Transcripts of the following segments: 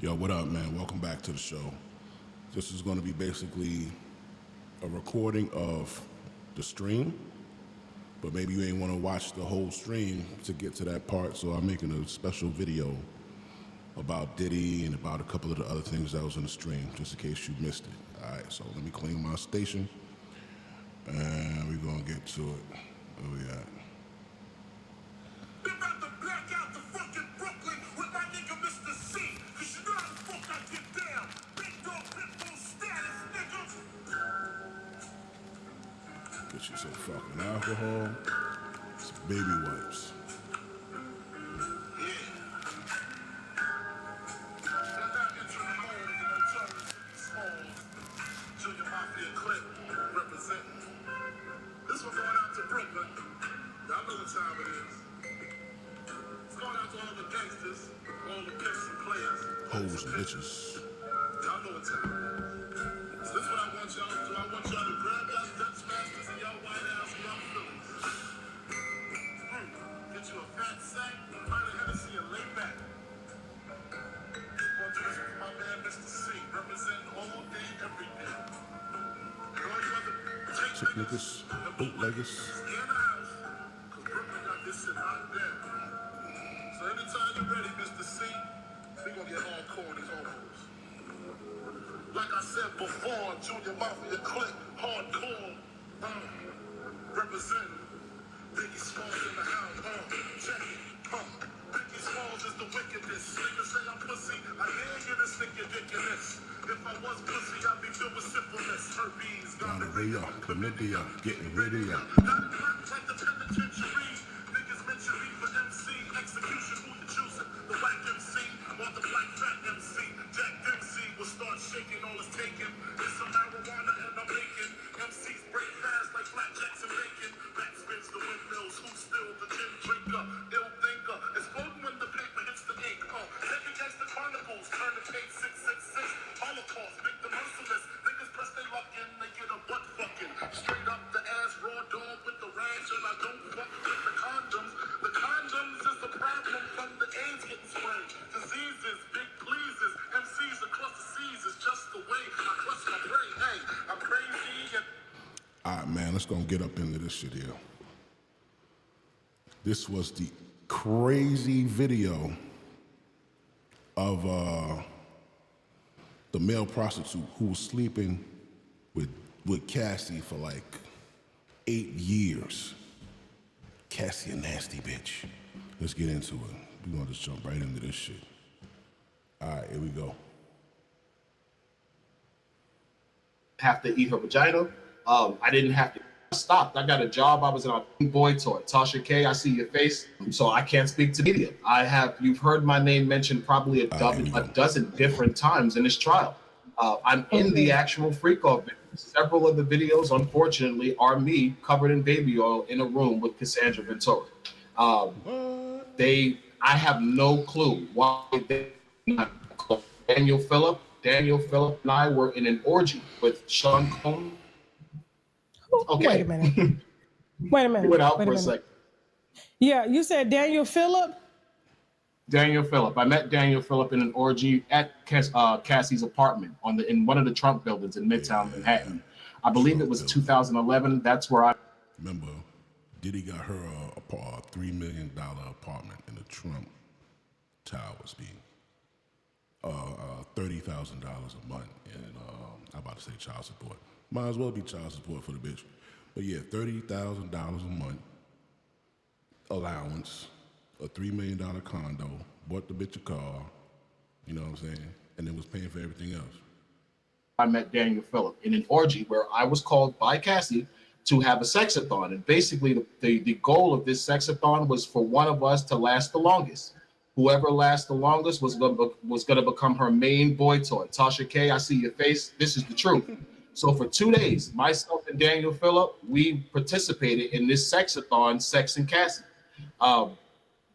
Yo, what up, man? Welcome back to the show. This is going to be basically a recording of the stream, but maybe you ain't want to watch the whole stream to get to that part, so I'm making a special video about Diddy and about a couple of the other things that was in the stream, just in case you missed it. All right, so let me clean my station, and we're going to get to it. Where we at? About to black out the fucking Brooklyn with my nigga Mr. C. Cause you know how the fuck I get down. Big dog, pitbull status, niggas. Get you some fucking alcohol, some baby wipes. This one going out to Brooklyn. Y'all know what time it is. It's going out to all the gangsters, all the pimps and players. Hoes and bitches. Y'all know what time it is. So this is what I want y'all to do. I want y'all to grab y'all Dutch masters and y'all white ass young Phillies. Get you a fat sack, find a Hennessy and lay back. I'm going to do this with my man Mr. C, representing all day, every day. And all you other Chick niggas, bootleggers. stay in the house, because Brooklyn got this shit locked down. So anytime you're ready, Mr. C, we gonna get hardcore in these homos. Like I said before, Junior Mafia click, hardcore, representing Biggie Smalls in the house, check it, Biggie Smalls is the wickedest. Niggas say I'm pussy, I dare you to stick your dick in this. If I was pussy, I'd be filled with syphilis, herpes, Gonorrhea, chlamydia, getting rid of ya. got it locked like the penitentiary. Niggas mention me for MC, execution, who you choosing? The whack MC or the black fat MC? Jack Dempsey will start shaking, all is taken. It's some marijuana and I'm making. MCs break fast like blackjacks and bacon. Backspins the windmills, who's still the gin drinker? Ill thinker, exploding when the paper hits the ink. Heavy Gangsta Chronicles, turn to page 666. Holocaust, victim merciless. Niggas press their luck in, they get a butt fucking. Straight up the ass, raw dog with the ranch, and I don't fuck with the condoms. The condoms is the problem from the AIDS getting sprayed. Diseases, big pleases, MCs across the seas is just the way I clutch my brain. Hey, I'm crazy and All right, man, let's go get up into this shit here. This was the crazy video of the male prostitute who was sleeping with Cassie for like 8 years. Cassie a nasty bitch. Let's get into it. We're gonna just jump right into this shit. All right, here we go. Have to eat her vagina. I didn't have to. I stopped. I got a job. I was in a boy toy. Tasha K, I see your face, so I can't speak to media. You've heard my name mentioned probably a dozen different times in this trial. I'm in the actual freak off video. Several of the videos, unfortunately, are me covered in baby oil in a room with Cassandra Ventura. I have no clue why they Daniel Phillip and I were in an orgy with Sean Combs. Okay. Wait a minute. Wait a minute. Went out Wait for a a minute. second. Yeah, you said Daniel Phillip? Daniel Phillip. I met Daniel Phillip in an orgy at Cassie's apartment in one of the Trump buildings in Midtown Manhattan. I believe it was 2011. That's where I Remember, Diddy got her a $3 million apartment in the Trump Towers, being $30,000 a month, and I'm about to say child support. Might as well be child support for the bitch. But yeah, $30,000 a month allowance, a $3 million condo, bought the bitch a car, you know what I'm saying, and then was paying for everything else. met Daniel Phillip in an orgy where I was called by Cassie to have a sexathon. And basically the goal of this sexathon was for one of us to last the longest. Whoever lasts the longest was gonna become her main boy toy. Tasha K, I see your face. This is the truth. So for 2 days, myself and Daniel Phillip, we participated in this sexathon, Sex and Cassie.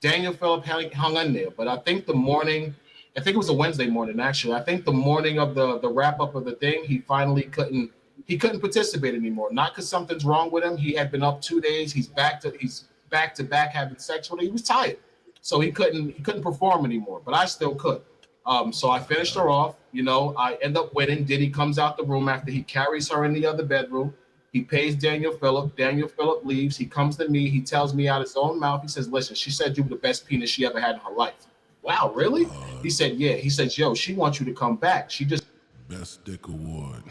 Daniel Phillip hung in there, but I think it was a Wednesday morning, actually. I think the morning of the wrap up of the thing, he finally couldn't participate anymore. Not because something's wrong with him. He had been up 2 days. He's back to back having sex with her. He was tired, so he couldn't perform anymore. But I still could. So I finished her off. You know, I end up winning. Diddy comes out the room after he carries her in the other bedroom. He pays Daniel Phillip. Daniel Phillip leaves. He comes to me. He tells me out his own mouth. He says, listen, she said you were the best penis she ever had in her life. Wow, really? He said, yeah. He says, yo, she wants you to come back. She just Best dick award.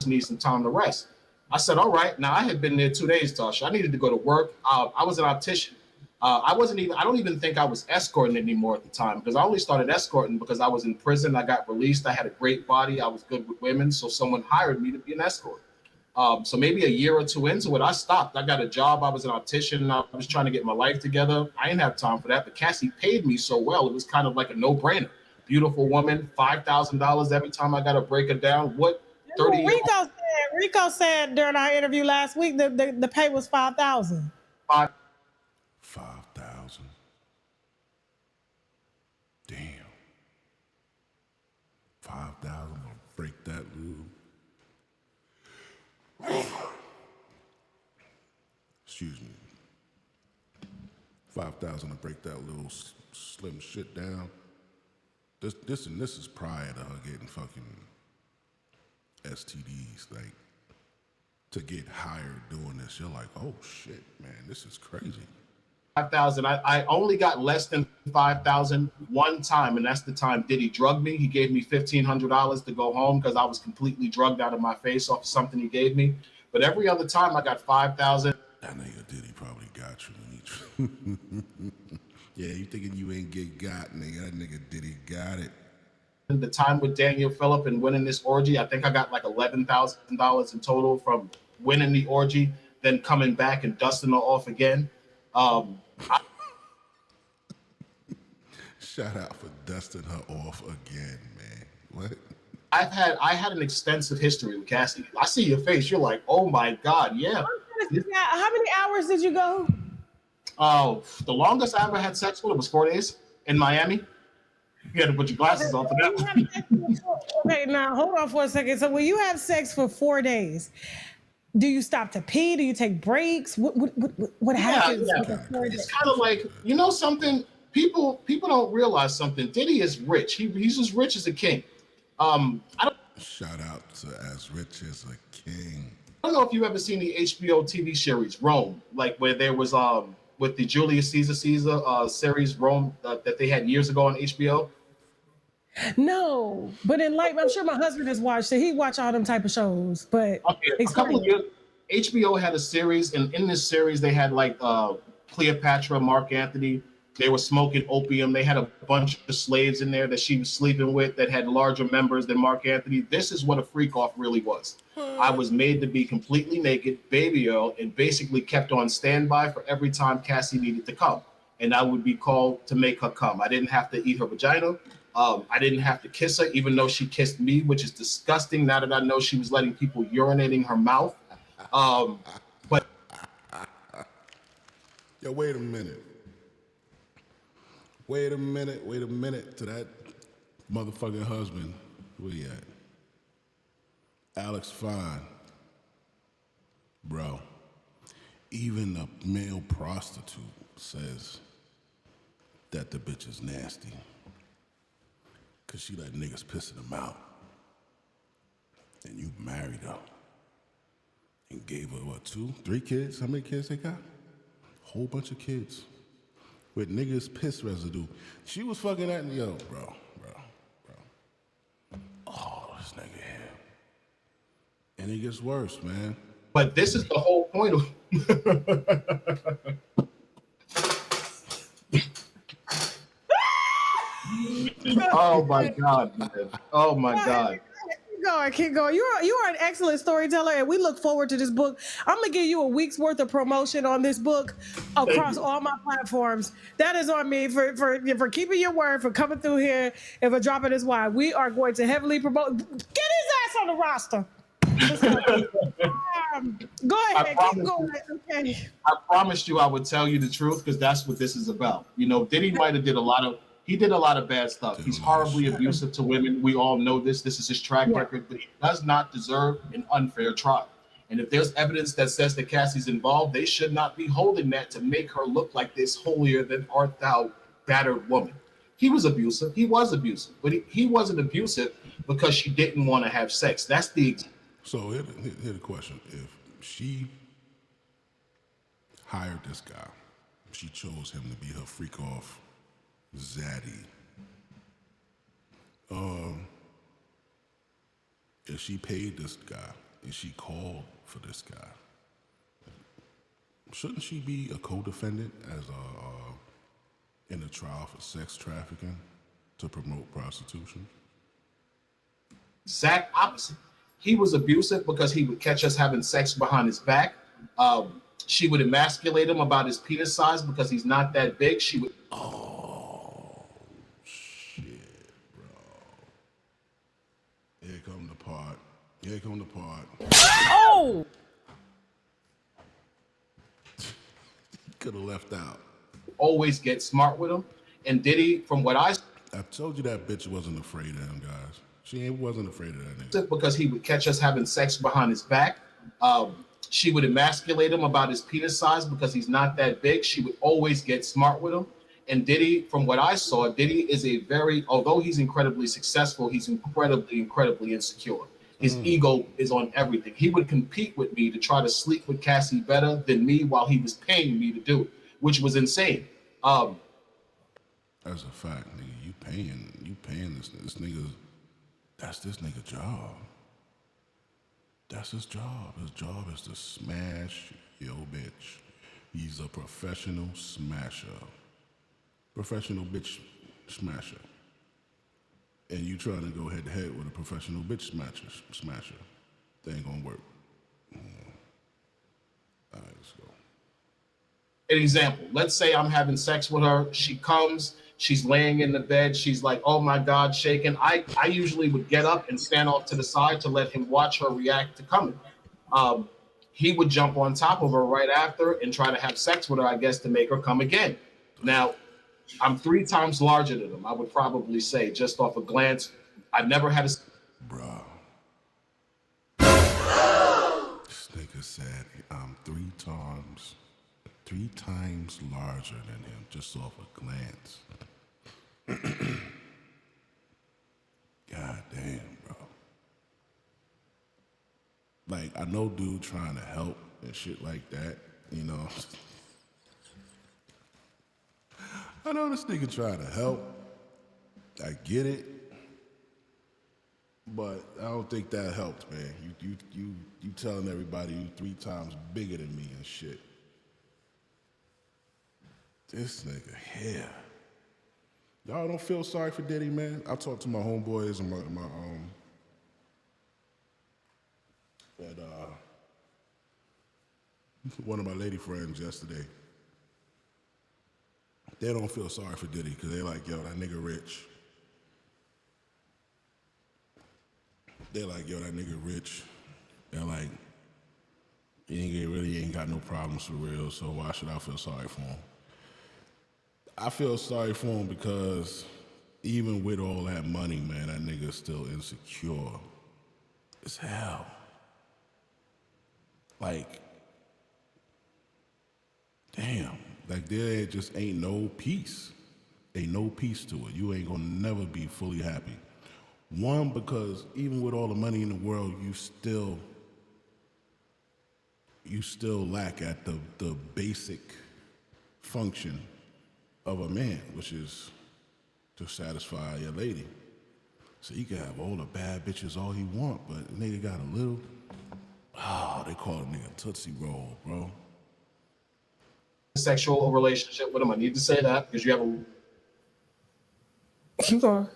needs some time to rest. I said, all right. Now, I had been there 2 days, Tasha. I needed to go to work. I was an optician. I don't even think I was escorting anymore at the time, because I only started escorting because I was in prison. I got released. I had a great body. I was good with women. So someone hired me to be an escort. So maybe a year or two into it, I stopped. I got a job. I was an optician. I was trying to get my life together. I didn't have time for that. But Cassie paid me so well. It was kind of like a no-brainer. Beautiful woman, $5,000 every time I got to break her down. What 30 Rico said during our interview last week that the pay was 5,000. 5,000. Damn. 5,000. I'll break that loop. Excuse me. 5,000 to break that little slim shit down. This is prior to her getting fucking STDs. Like, to get hired doing this, you're like, oh shit, man, this is crazy. 5,000. I only got less than 5,000 one time, and that's the time Diddy drugged me. He gave me $1,500 to go home because I was completely drugged out of my face off of something he gave me. But every other time I got 5,000. That nigga Diddy probably got you. Yeah, you thinking you ain't get got, nigga. That nigga Diddy got it. The time with Daniel Phillip and winning this orgy, I think I got like $11,000 in total from winning the orgy, then coming back and dusting her off again. Shout out for dusting her off again, man. What? I had an extensive history with Cassie. I see your face. You're like, oh my God, yeah. How many hours did you go? Oh, the longest I ever had sex with her was 4 days in Miami. You had to put your glasses on for that. Okay, now hold on for a second. So when you have sex for 4 days, do you stop to pee? Do you take breaks? What happens? Yeah. It's kind of like, you know something? People don't realize something. Diddy is rich. He's as rich as a king. Shout out to As Rich as a King. I don't know if you've ever seen the HBO TV series Rome, like where there was with the Julius Caesar series Rome that they had years ago on HBO. No, but in life, I'm sure my husband has watched it. He watch all them type of shows. But okay, a couple of years, HBO had a series, and in this series they had like Cleopatra, Mark Antony. They were smoking opium. They had a bunch of slaves in there that she was sleeping with that had larger members than Mark Antony. This is what a freak off really was. I was made to be completely naked, baby oil, and basically kept on standby for every time Cassie needed to come. And I would be called to make her come. I didn't have to eat her vagina. I didn't have to kiss her, even though she kissed me, which is disgusting now that I know she was letting people urinate in her mouth. But Yo, wait a minute. Wait a minute to that motherfucking husband. Where he at? Alex Fine. Bro, even a male prostitute says that the bitch is nasty. Cause she let niggas piss in her mouth. And you married her. And gave her, what, 2, 3 kids? How many kids they got? Whole bunch of kids. With niggas piss residue. She was fucking that, yo, bro. Oh, this nigga here. And it gets worse, man. But this is the whole point of oh my God, man. Oh my God. Keep going. You are an excellent storyteller, and we look forward to this book. I'm gonna give you a week's worth of promotion on this book across all my platforms. That is on me for keeping your word, for coming through here, and for dropping this wine. We are going to heavily promote. Get his ass on the roster. Go ahead, keep going. Okay. I promised you I would tell you the truth because that's what this is about. You know, Diddy might have did a lot of bad stuff. He's horribly abusive to women. We all know this. This is his track record, but he does not deserve an unfair trial. And if there's evidence that says that Cassie's involved, they should not be holding that to make her look like this holier than art thou battered woman. He was abusive. He was abusive, but he wasn't abusive because she didn't want to have sex. That's the So here the question: if she hired this guy, she chose him to be her freak off zaddy. If she paid this guy and she called for this guy, shouldn't she be a co-defendant as in a trial for sex trafficking to promote prostitution? exact opposite. He was abusive because he would catch us having sex behind his back. She would emasculate him about his penis size because he's not that big. She would. Oh shit, bro! Here come the part. Here come the part. Oh, Could have left out. Always get smart with him. And Diddy, from what I told you that bitch wasn't afraid of him, guys. She wasn't afraid of that nigga. because he would catch us having sex behind his back. She would emasculate him about his penis size because he's not that big. She would always get smart with him. And Diddy, from what I saw, Diddy is although he's incredibly successful, he's incredibly insecure. His ego is on everything. He would compete with me to try to sleep with Cassie better than me while he was paying me to do it, which was insane. That's a fact, nigga. You paying this nigga. That's this nigga job. That's his job. His job is to smash your bitch. He's a professional smasher. Professional bitch smasher. And you trying to go head to head with a professional bitch smasher. That ain't gonna work. All right, let's go. An example, let's say I'm having sex with her. She comes, she's laying in the bed. She's like, oh my God, shaking. I usually would get up and stand off to the side to let him watch her react to coming. He would jump on top of her right after and try to have sex with her, I guess, to make her come again. Now, I'm 3 times larger than him, I would probably say, just off a glance. I never had a... Bro. This nigga said I'm 3 times larger than him, just off a glance. God damn, bro. Like, I know dude trying to help and shit like that, you know. I know this nigga trying to help. I get it. But I don't think that helped, man. You telling everybody you 3 times bigger than me and shit. This nigga here. Y'all don't feel sorry for Diddy, man. I talked to my homeboys and my one of my lady friends yesterday. They don't feel sorry for Diddy because they're like, yo, that nigga rich. They're like, yo, that nigga rich. They're like, he really ain't got no problems for real, so why should I feel sorry for him? I feel sorry for him because even with all that money, man, that nigga's still insecure as hell. Like, damn, like there just ain't no peace. Ain't no peace to it. You ain't gonna never be fully happy. One, because even with all the money in the world, you still lack at the basic function of a man, which is to satisfy your lady. So he can have all the bad bitches all he want, but a nigga got a little, they call a nigga Tootsie Roll, bro. Sexual relationship with him. I need to say that because you have a... Keep going.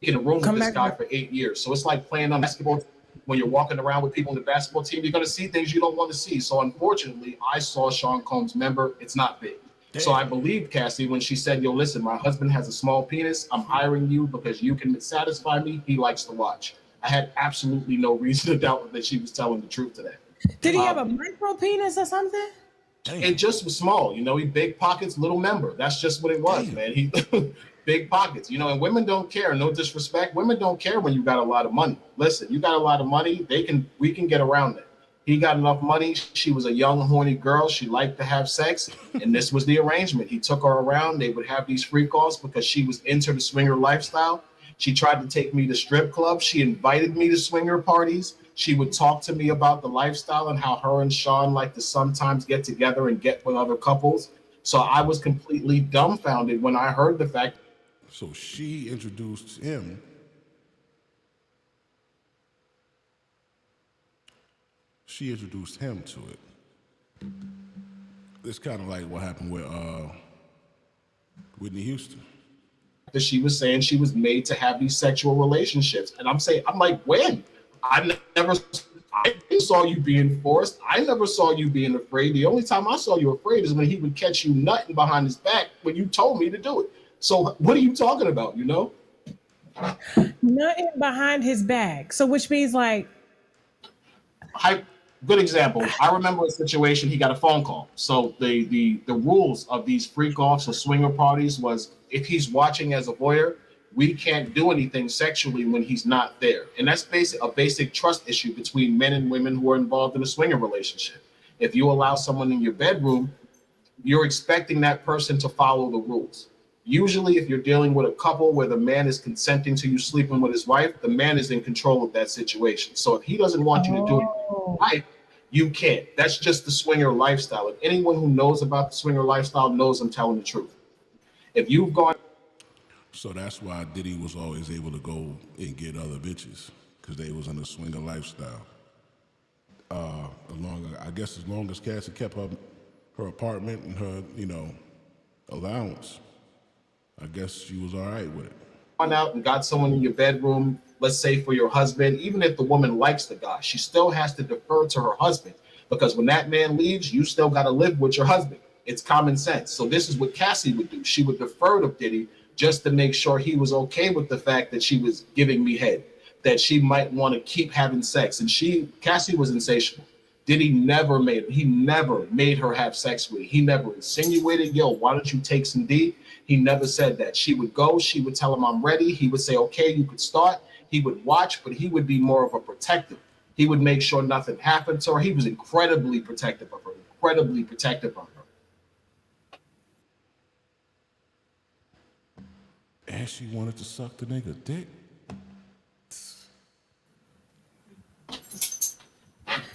In a room with this guy for 8 years. So it's like playing on basketball. When you're walking around with people in the basketball team, you're going to see things you don't want to see. So unfortunately, I saw Sean Combs' member. It's not big. Damn. So I believed Cassie when she said, yo, listen, my husband has a small penis. I'm hiring you because you can satisfy me. He likes to watch. I had absolutely no reason to doubt that she was telling the truth to that. Did he have a micro penis or something? It just was small. You know, he big pockets, little member. That's just what it was, man. He big pockets, you know, and women don't care. No disrespect. Women don't care when you got a lot of money. Listen, you got a lot of money. We can get around that. He got enough money. She was a young, horny girl. She liked to have sex. And this was the arrangement. He took her around. They would have these freak offs because she was into the swinger lifestyle. She tried to take me to strip clubs. She invited me to swinger parties. She would talk to me about the lifestyle and how her and Sean like to sometimes get together and get with other couples. So I was completely dumbfounded when I heard the fact. So she introduced him. She introduced him to it. It's kind of like what happened with Whitney Houston. That she was saying she was made to have these sexual relationships. And I'm like, when? I saw you being forced. I never saw you being afraid. The only time I saw you afraid is when he would catch you nutting behind his back when you told me to do it. So what are you talking about, you know? Nothing behind his back. So which means like good example. I remember a situation, he got a phone call. So the rules of these freak offs or swinger parties was if he's watching as a voyeur, we can't do anything sexually when he's not there. And that's a basic trust issue between men and women who are involved in a swinger relationship. If you allow someone in your bedroom, you're expecting that person to follow the rules. Usually, if you're dealing with a couple where the man is consenting to you sleeping with his wife, the man is in control of that situation. So if he doesn't want you to do it with your wife, you can't. That's just the swinger lifestyle. And anyone who knows about the swinger lifestyle knows I'm telling the truth. If you've gone... So that's why Diddy was always able to go and get other bitches, because they was in the swinger lifestyle. As long as Cassie kept her apartment and her, allowance, I guess she was all right with it. Gone out and got someone in your bedroom, let's say for your husband, even if the woman likes the guy, she still has to defer to her husband, because when that man leaves, you still got to live with your husband. It's common sense. So this is what Cassie would do. She would defer to Diddy just to make sure he was okay with the fact that she was giving me head, that she might want to keep having sex. And Cassie was insatiable. Diddy never made her have sex with. He never insinuated, yo, why don't you take some D? He never said that. She would go, she would tell him I'm ready. He would say, okay, you could start. He would watch, but he would be more of a protective. He would make sure nothing happened to her. He was incredibly protective of her. And she wanted to suck the nigga dick.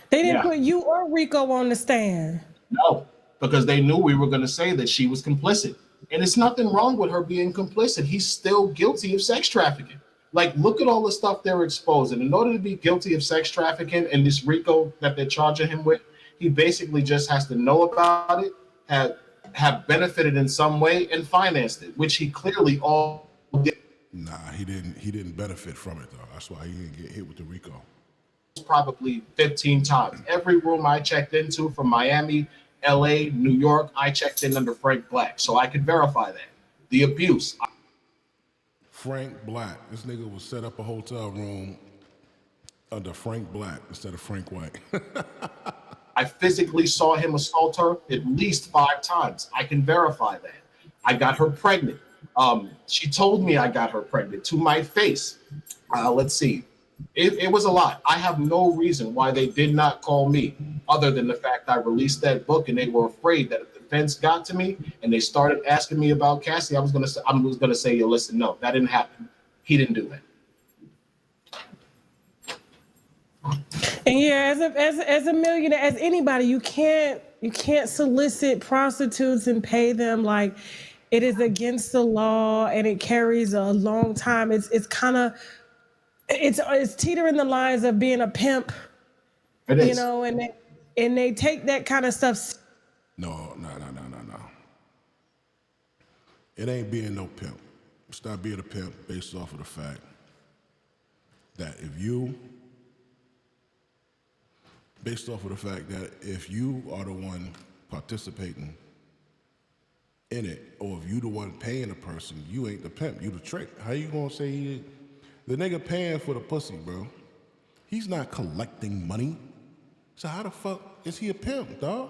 They didn't put you or Rico on the stand. No, because they knew we were going to say that she was complicit. And it's nothing wrong with her being complicit. He's still guilty of sex trafficking. Like, look at all the stuff they're exposing. In order to be guilty of sex trafficking and this Rico that they're charging him with, he basically just has to know about it, have benefited in some way, and financed it, which he clearly all did. Nah, he didn't benefit from it, though. That's why he didn't get hit with the Rico. Probably 15 times. Every room I checked into from Miami, LA, New York, I checked in under Frank Black, so I could verify that. The abuse. Frank Black. This nigga would set up a hotel room under Frank Black instead of Frank White. I physically saw him assault her at least 5 times. I can verify that. I got her pregnant. She told me I got her pregnant to my face. Let's see. It was a lot. I have no reason why they did not call me other than the fact I released that book, and they were afraid that if the fence got to me and they started asking me about Cassie, I was gonna say, yo, listen, no, that didn't happen. He didn't do that. And yeah, as a millionaire, as anybody, you can't solicit prostitutes and pay them. Like, it is against the law, and it carries a long time. It's kind of it's teetering the lines of being a pimp. It is. And they take that kind of stuff. No. It ain't being no pimp. It's not being a pimp based off of the fact that if you are the one participating in it, or if you the one paying the person, you ain't the pimp, you the trick. How you gonna say the nigga paying for the pussy, bro? He's not collecting money. So how the fuck is he a pimp, dog?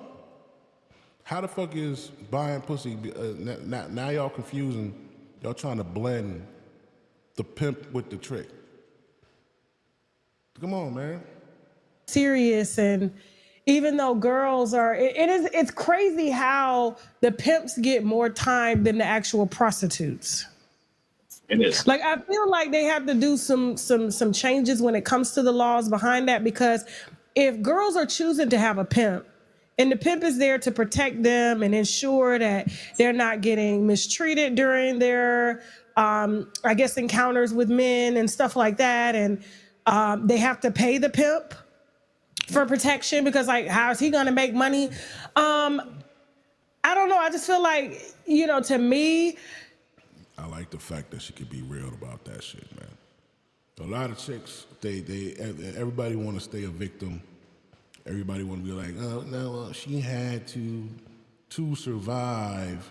How the fuck is buying pussy? Now y'all confusing. Y'all trying to blend the pimp with the trick. Come on, man. Serious, and even though girls are, it's crazy how the pimps get more time than the actual prostitutes. It is. Like I feel like they have to do some changes when it comes to the laws behind that, because if girls are choosing to have a pimp and the pimp is there to protect them and ensure that they're not getting mistreated during their I guess encounters with men and stuff like that, and they have to pay the pimp for protection because like how is he going to make money? I don't know, I just feel like, to me, I like the fact that she could be real about that shit, man. A lot of chicks, everybody want to stay a victim. Everybody want to be like, oh no, she had to survive.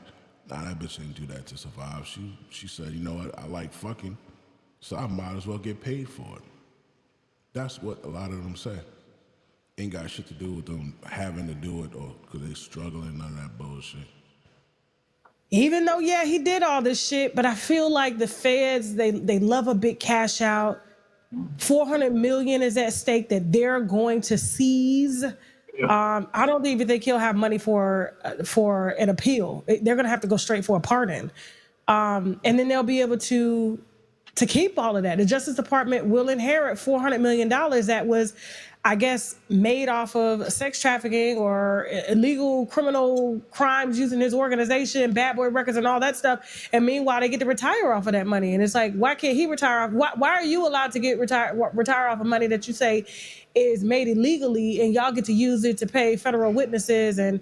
Nah, that bitch didn't do that to survive. She said, you know what, I like fucking, so I might as well get paid for it. That's what a lot of them say. Ain't got shit to do with them having to do it or because they struggling, none of that bullshit. even though, yeah, he did all this shit, but I feel like the feds, they love a big cash out. 400 million is at stake that they're going to seize. I don't even think he'll have money for an appeal. They're going to have to go straight for a pardon, and then they'll be able to keep all of that. The Justice Department will inherit $400 million that was, I guess, made off of sex trafficking or illegal criminal crimes using his organization, bad boy records and all that stuff. And meanwhile, they get to retire off of that money. And it's like, why can't he retire off? Why are you allowed to get retire off of money that you say is made illegally, and y'all get to use it to pay federal witnesses and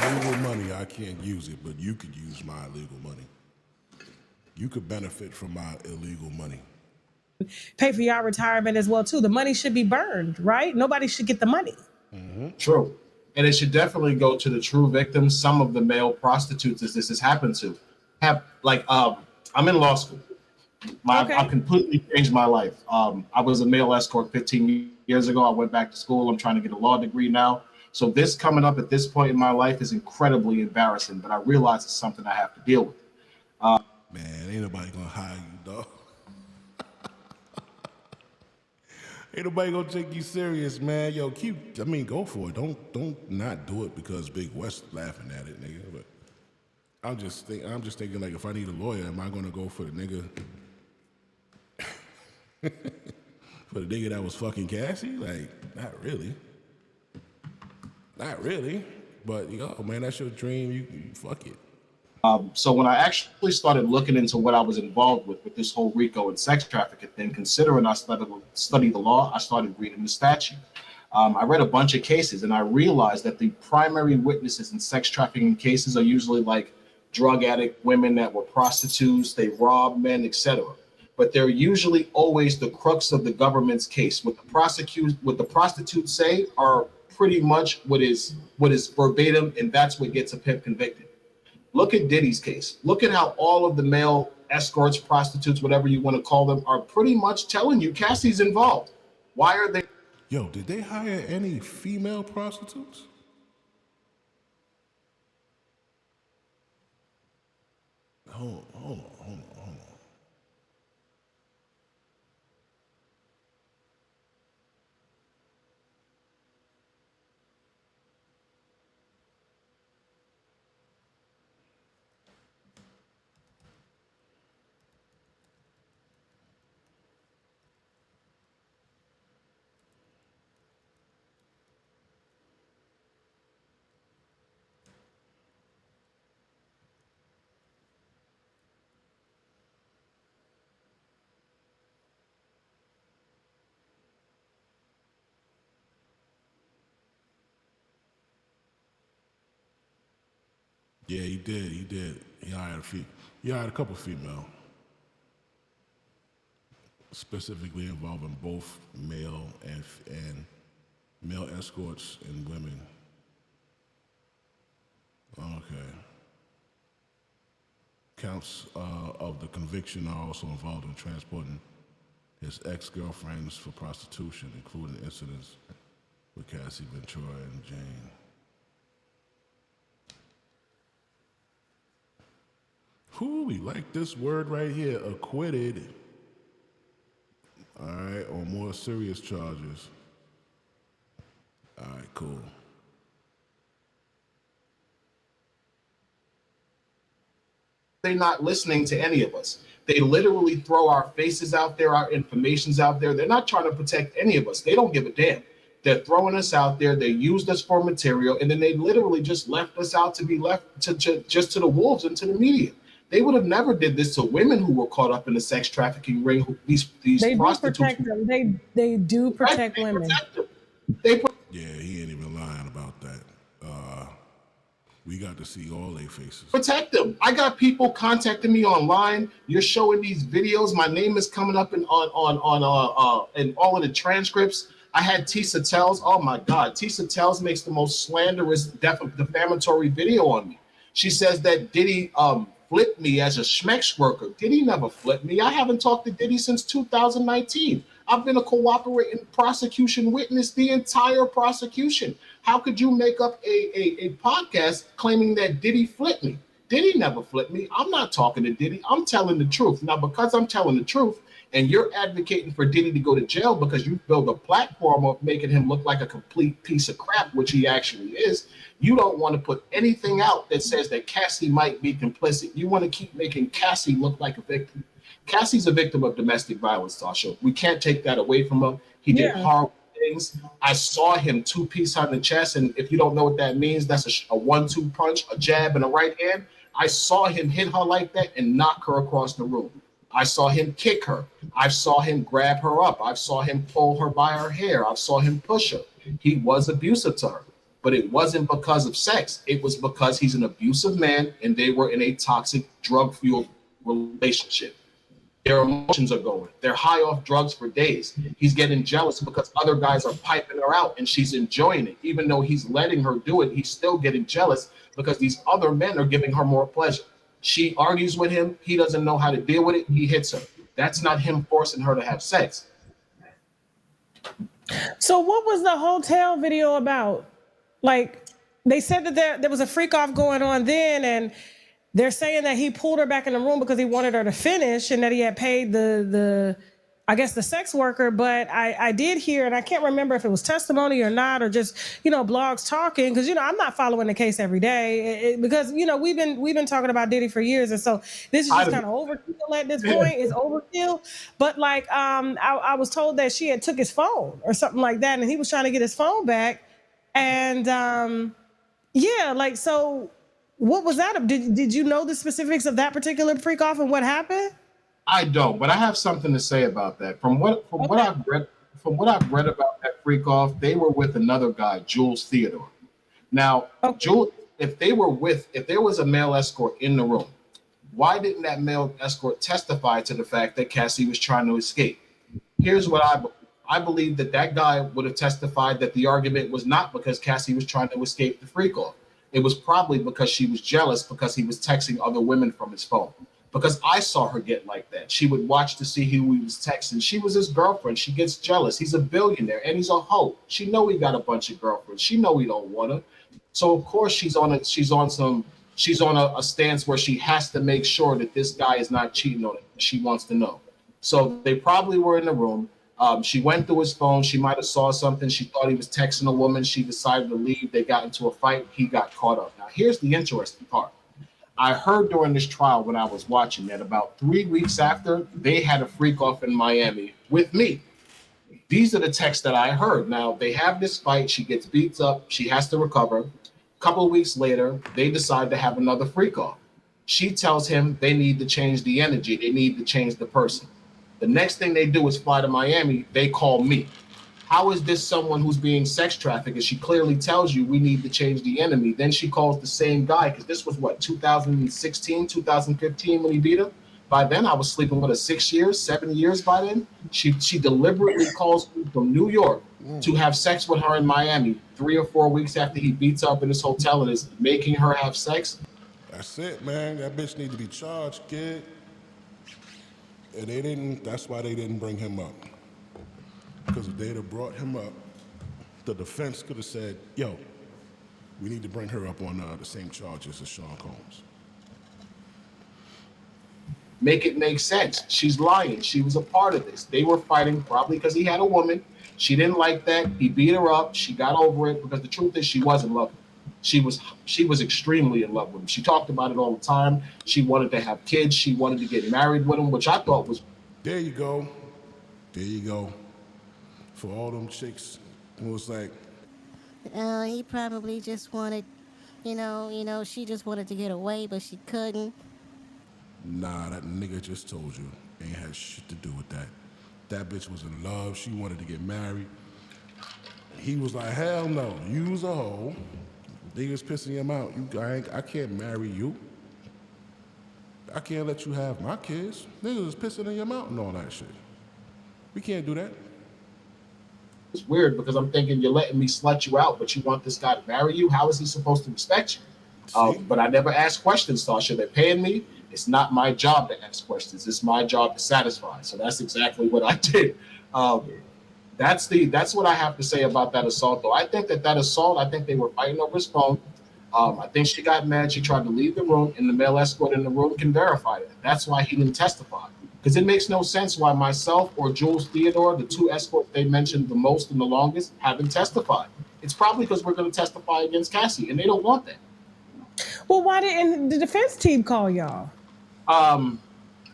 Illegal money, I can't use it, but you could use my illegal money. You could benefit from my illegal money. pay for your retirement as well too? The money should be burned, right? Nobody should get the money. True. And it should definitely go to the true victims. Some of the male prostitutes that this has happened to have, like, I'm in law school. I completely changed my life. I was a male escort 15 years ago. I went back to school. I'm trying to get a law degree now. So this coming up at this point in my life is incredibly embarrassing, but I realize it's something I have to deal with. Man, ain't nobody gonna hire you, dog. Ain't nobody gonna take you serious, man. Yo, go for it. Don't not do it because Big West laughing at it, nigga. But I'm just thinking, like, if I need a lawyer, am I gonna go for the nigga for the nigga that was fucking Cassie? Like, not really. Not really. But man, that's your dream. You fuck it. So when I actually started looking into what I was involved with this whole RICO and sex trafficking thing, considering I studied the law, I started reading the statute. I read a bunch of cases, and I realized that the primary witnesses in sex trafficking cases are usually like drug addict women that were prostitutes, they robbed men, etc. But they're usually always the crux of the government's case. What the prostitutes say are pretty much what is verbatim, and that's what gets a pimp convicted. Look at Diddy's case. Look at how all of the male escorts, prostitutes, whatever you want to call them, are pretty much telling you Cassie's involved. Why are they? Yo, did they hire any female prostitutes? Hold on. Yeah, he did. He hired a couple female, specifically involving both male and male escorts and women. Okay. Counts of the conviction are also involved in transporting his ex-girlfriends for prostitution, including incidents with Cassie Ventura and Jane. Cool, we like this word right here, acquitted. All right, on more serious charges. All right, cool. They're not listening to any of us. They literally throw our faces out there, our information's out there. They're not trying to protect any of us. They don't give a damn. They're throwing us out there. They used us for material, and then they literally just left us out to be left to just to the wolves and to the media. They would have never did this to women who were caught up in the sex trafficking ring. These They do prostitutes protect them. They do protect they women. protect them. They Yeah, he ain't even lying about that. We got to see all their faces. protect them. I got people contacting me online. You're showing these videos. My name is coming up in in all of the transcripts. I had Tisa Tells. Oh my God, Tisa Tells makes the most slanderous, defamatory video on me. She says that Diddy flipped me as a schmex worker. Diddy never flipped me. I haven't talked to Diddy since 2019. I've been a cooperating prosecution witness the entire prosecution. How could you make up a podcast claiming that Diddy flipped me? Diddy never flipped me. I'm not talking to Diddy. I'm telling the truth. Now, because I'm telling the truth and you're advocating for Diddy to go to jail because you build a platform of making him look like a complete piece of crap, which he actually is, you don't want to put anything out that says that Cassie might be complicit. You want to keep making Cassie look like a victim. Cassie's a victim of domestic violence, Tasha. We can't take that away from him. He did horrible things. I saw him two-piece her in the chest, and if you don't know what that means, that's a 1-2 punch, a jab and a right hand. I saw him hit her like that and knock her across the room. I saw him kick her. I saw him grab her up. I saw him pull her by her hair. I saw him push her. He was abusive to her, but it wasn't because of sex. It was because he's an abusive man and they were in a toxic, drug-fueled relationship. Their emotions are going. They're high off drugs for days. He's getting jealous because other guys are piping her out and she's enjoying it. Even though he's letting her do it, he's still getting jealous because these other men are giving her more pleasure. She argues with him. He doesn't know how to deal with it. He hits her. That's not him forcing her to have sex. So what was the hotel video about? Like, they said that there was a freak off going on then, and they're saying that he pulled her back in the room because he wanted her to finish and that he had paid the I guess the sex worker. But I did hear, and I can't remember if it was testimony or not, or just, blogs talking, because, I'm not following the case every day because, we've been talking about Diddy for years. And so this is just kind of overkill at this point. It's overkill. But like, I was told that she had took his phone or something like that, and he was trying to get his phone back. And so what was that? Did you know the specifics of that particular freak off and what happened? I don't, but I have something to say about that. From what I've read about that freak off, they were with another guy, Jules Theodore. Now, Jules, if there was a male escort in the room, why didn't that male escort testify to the fact that Cassie was trying to escape? Here's what I believe that guy would have testified that the argument was not because Cassie was trying to escape the freak off. It was probably because she was jealous because he was texting other women from his phone. Because I saw her get like that. She would watch to see who he was texting. She was his girlfriend. She gets jealous. He's a billionaire and he's a hoe. She know he got a bunch of girlfriends. She know he don't want her. So of course she's on a stance where she has to make sure that this guy is not cheating on her. She wants to know. So they probably were in the room. She went through his phone. She might have saw something. She thought he was texting a woman. She decided to leave. They got into a fight. He got caught up. Now here's the interesting part. I heard during this trial when I was watching that about 3 weeks after, they had a freak off in Miami with me. These are the texts that I heard. Now, they have this fight. She gets beat up. She has to recover. A couple of weeks later, they decide to have another freak off. She tells him they need to change the energy. They need to change the person. The next thing they do is fly to Miami. They call me. How is this someone who's being sex trafficked? And she clearly tells you we need to change the enemy. Then she calls the same guy, because this was 2016, 2015 when he beat her. By then, I was sleeping with her 6 years, 7 years by then. She deliberately calls me from New York to have sex with her in Miami 3 or 4 weeks after he beats her up in his hotel and is making her have sex. That's it, man. That bitch need to be charged, kid. And that's why they didn't bring him up. Because if they'd have brought him up, the defense could have said, yo, we need to bring her up on the same charges as Sean Combs. Make it make sense. She's lying. She was a part of this. They were fighting probably because he had a woman. She didn't like that. He beat her up. She got over it because the truth is she was in love with him. She was extremely in love with him. She talked about it all the time. She wanted to have kids. She wanted to get married with him, which I thought was. There you go. There you go. For all them chicks who was like, He probably just wanted, she just wanted to get away, but she couldn't. nah, that nigga just told you. Ain't had shit to do with that. That bitch was in love. She wanted to get married. He was like, hell no. You was a hoe. Niggas pissing him out. I can't marry you. I can't let you have my kids. Niggas is pissing in your mouth and all that shit. We can't do that. It's weird because I'm thinking you're letting me slut you out, but you want this guy to marry you. How is he supposed to respect you? But I never asked questions, Tasha. They're paying me. It's not my job to ask questions. It's my job to satisfy. So that's exactly what I did. That's what I have to say about that assault, though. I think that assault, I think they were fighting over his phone. I think she got mad. She tried to leave the room, and the male escort in the room can verify it. That's why he didn't testify. Because it makes no sense why myself or Jules Theodore, the two escorts they mentioned the most and the longest, haven't testified. It's probably because we're going to testify against Cassie, and they don't want that. Well, why didn't the defense team call y'all?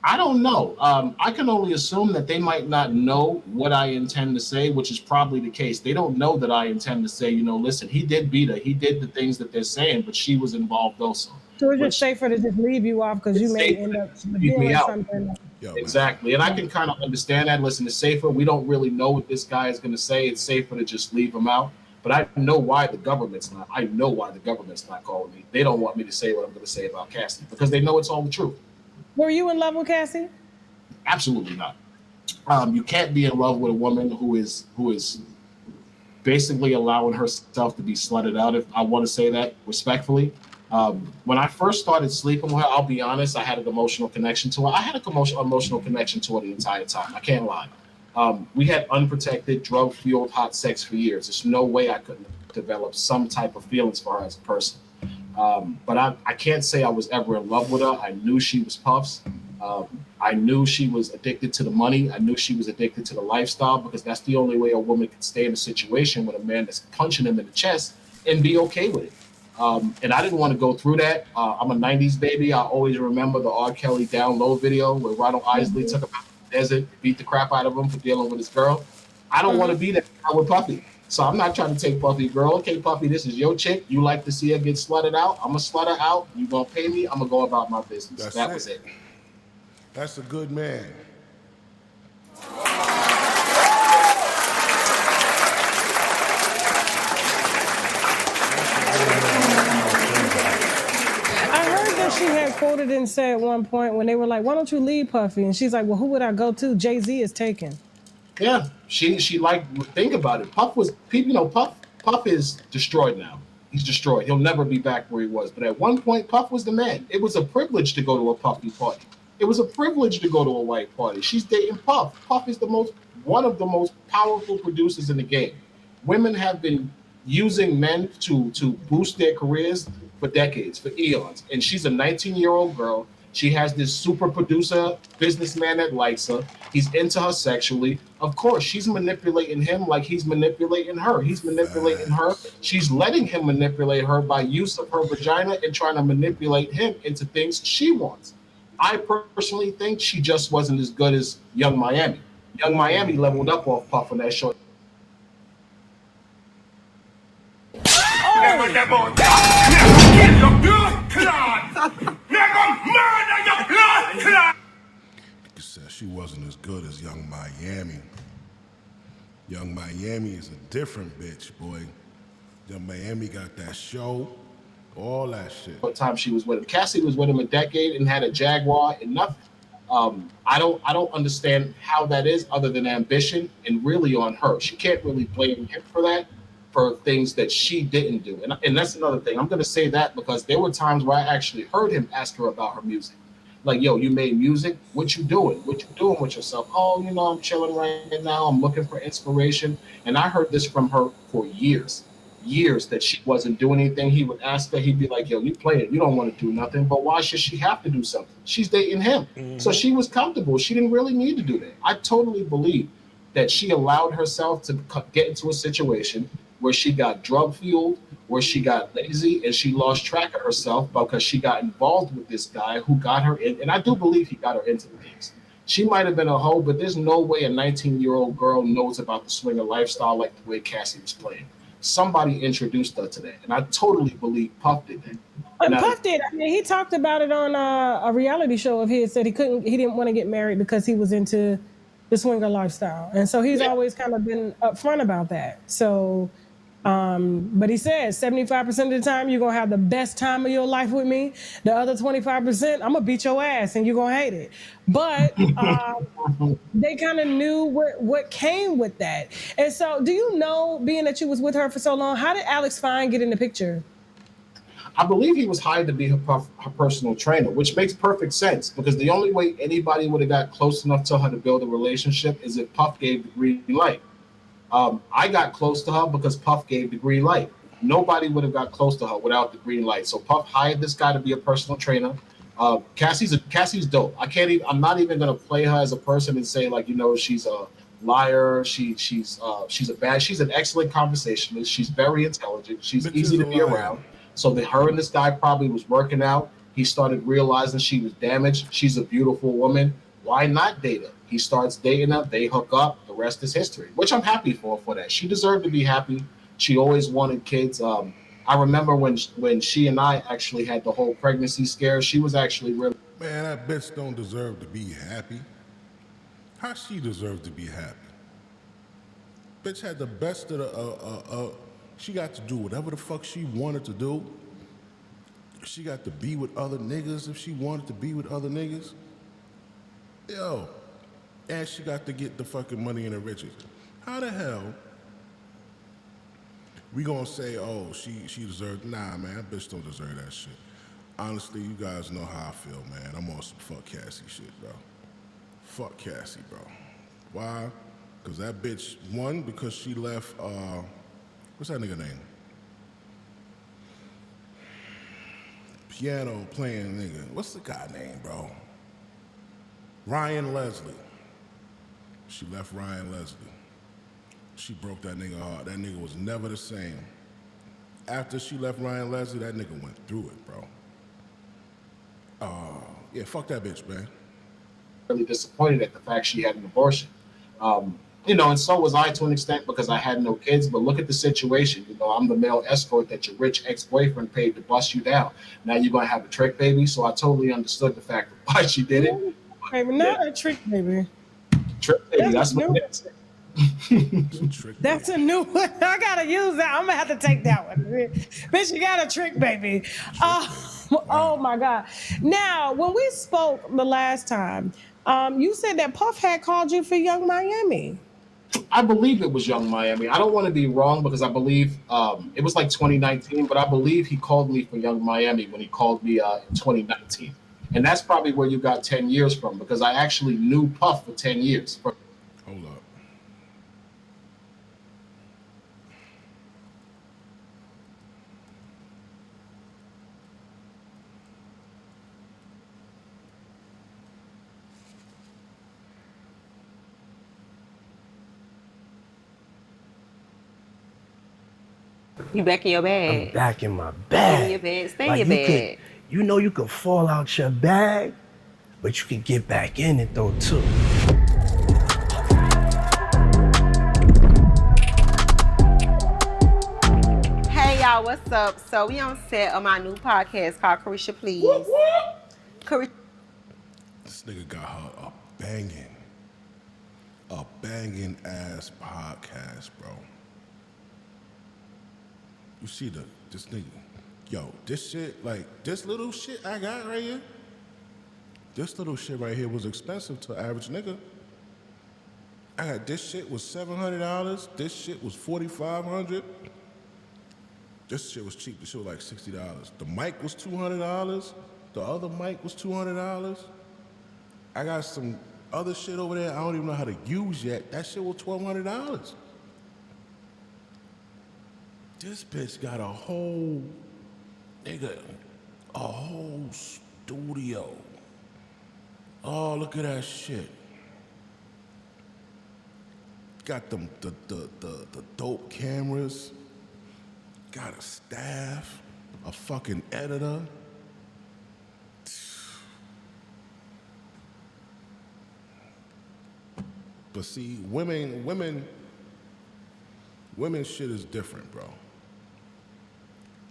I don't know. I can only assume that they might not know what I intend to say, which is probably the case. They don't know that I intend to say, listen, he did beat her. He did the things that they're saying, but she was involved also. So it's just safer to just leave you off because you may end up doing something. Exactly. And I can kind of understand that. Listen, it's safer. We don't really know what this guy is going to say. It's safer to just leave him out. But I know why the government's not. I know why the government's not calling me. They don't want me to say what I'm going to say about Cassie because they know it's all the truth. Were you in love with Cassie? Absolutely not. You can't be in love with a woman who is basically allowing herself to be slutted out, if I want to say that respectfully. When I first started sleeping with her, I'll be honest, I had an emotional connection to her. I had an emotional connection to her the entire time. I can't lie. We had unprotected, drug-fueled hot sex for years. There's no way I couldn't develop some type of feelings for her as a person. But I can't say I was ever in love with her. I knew she was Puff's. I knew she was addicted to the money. I knew she was addicted to the lifestyle because that's the only way a woman can stay in a situation with a man that's punching him in the chest and be okay with it. And I didn't want to go through that. I'm a 90s baby. I always remember the R. Kelly Down Low video where Ronald Isley took him out to the desert, beat the crap out of him for dealing with his girl. I don't want to be that guy with Puffy. So I'm not trying to take Puffy, girl. Okay, Puffy, this is your chick. You like to see her get slutted out. I'm going to slut her out. You going to pay me. I'm going to go about my business. That was it. That's a good man. She had quoted and said at one point when they were like, "Why don't you leave Puffy?" And she's like, "Well, who would I go to? Jay-Z is taken." Yeah, she like think about it. Puff is destroyed now. He's destroyed. He'll never be back where he was. But at one point, Puff was the man. It was a privilege to go to a Puffy party. It was a privilege to go to a white party. She's dating Puff. Puff is one of the most powerful producers in the game. Women have been using men to boost their careers for decades, for eons. And she's a 19-year-old girl. She has this super producer businessman that likes her. He's into her sexually. Of course, she's manipulating him like he's manipulating her. He's manipulating her. She's letting him manipulate her by use of her vagina and trying to manipulate him into things she wants. I personally think she just wasn't as good as Young Miami. Young Miami leveled up off Puff on that show. Never kill your blood clot. Never murder your blood clot. You said she wasn't as good as Young Miami. Young Miami is a different bitch, boy. Young Miami got that show, all that shit. What time she was with him? Cassie was with him a decade and had a Jaguar and nothing. I don't understand how that is other than ambition and really on her. She can't really blame him for that. For things that she didn't do. And that's another thing. I'm going to say that because there were times where I actually heard him ask her about her music. Like, yo, you made music? What you doing? What you doing with yourself? Oh, I'm chilling right now. I'm looking for inspiration. And I heard this from her for years. years that she wasn't doing anything. He would ask her, he'd be like, yo, you play it, you don't want to do nothing, but why should she have to do something? She's dating him. So she was comfortable. She didn't really need to do that. I totally believe that she allowed herself to get into a situation where she got drug fueled, where she got lazy, and she lost track of herself because she got involved with this guy who got her in. And I do believe he got her into the things. She might have been a hoe, but there's no way a 19-year-old girl knows about the swinger lifestyle like the way Cassie was playing. Somebody introduced her to that, and I totally believe Puff did that. Now, Puff did. I mean, he talked about it on a reality show of his. Said he didn't want to get married because he was into the swinger lifestyle, and so he's always kind of been upfront about that. So, but he says 75% of the time you're gonna have the best time of your life with me. The other 25%, I'm gonna beat your ass and you're gonna hate it. But they kind of knew what came with that. And so, do you know, being that you was with her for so long, how did Alex Fine get in the picture? I believe he was hired to be her personal trainer, which makes perfect sense because the only way anybody would have got close enough to her to build a relationship is if Puff gave the green light. I got close to her because Puff gave the green light. Nobody would have got close to her without the green light. So Puff hired this guy to be a personal trainer. Cassie's dope. I'm not even gonna play her as a person and say like, she's a liar. She's an excellent conversationalist. She's very intelligent. She's easy to be around. So her and this guy probably was working out. He started realizing she was damaged. She's a beautiful woman. Why not date her? He starts dating her. They hook up. The rest is history, which I'm happy for that. She deserved to be happy. She always wanted kids. I remember when she and I actually had the whole pregnancy scare. She was actually really. Man, that bitch don't deserve to be happy. How she deserve to be happy? Bitch had the best of the. She got to do whatever the fuck she wanted to do. She got to be with other niggas if she wanted to be with other niggas. Yo. And she got to get the fucking money and the riches. How the hell we gonna say, oh, she deserved? Nah, man, that bitch don't deserve that shit. Honestly, you guys know how I feel, man. I'm on some fuck Cassie shit, bro. Fuck Cassie, bro. Why? Because that bitch, one, because she left, what's that nigga name? Piano playing nigga. What's the guy name, bro? Ryan Leslie. She left Ryan Leslie. She broke that nigga heart. That nigga was never the same. After she left Ryan Leslie, that nigga went through it, bro. Yeah, fuck that bitch, man. Really disappointed at the fact she had an abortion. And so was I to an extent because I had no kids. But look at the situation. I'm the male escort that your rich ex-boyfriend paid to bust you down. Now you're gonna have a trick baby. So I totally understood the fact of why she did it. Baby, not a trick baby. Trick baby. That's what it is. That's a new one. I gotta use that. I'm gonna have to take that one. Bitch, you got a trick baby. Oh my God. Now, when we spoke the last time, you said that Puff had called you for Young Miami. I believe it was Young Miami. I don't want to be wrong because I believe it was like 2019, but I believe he called me for Young Miami when he called me in 2019. And that's probably where you got 10 years from because I actually knew Puff for 10 years. Hold up. You back in your bag. I'm back in my Stay bag. in your bed. Stay Like, in your bed. you could fall out your bag, but you can get back in it though too. Hey y'all, what's up? So we on set of my new podcast called Carisha Please. This nigga got her a banging ass podcast, bro. You see this nigga, yo, this shit, like this little shit I got right here. This little shit right here was expensive to an average nigga. I got this shit was $700. This shit was $4,500. This shit was cheap. This shit was like $60. The mic was $200. The other mic was $200. I got some other shit over there I don't even know how to use yet. That shit was $1,200. This bitch got a whole, nigga, a whole studio. Oh, look at that shit. Got them the dope cameras. Got a staff, a fucking editor. But see, women shit is different, bro.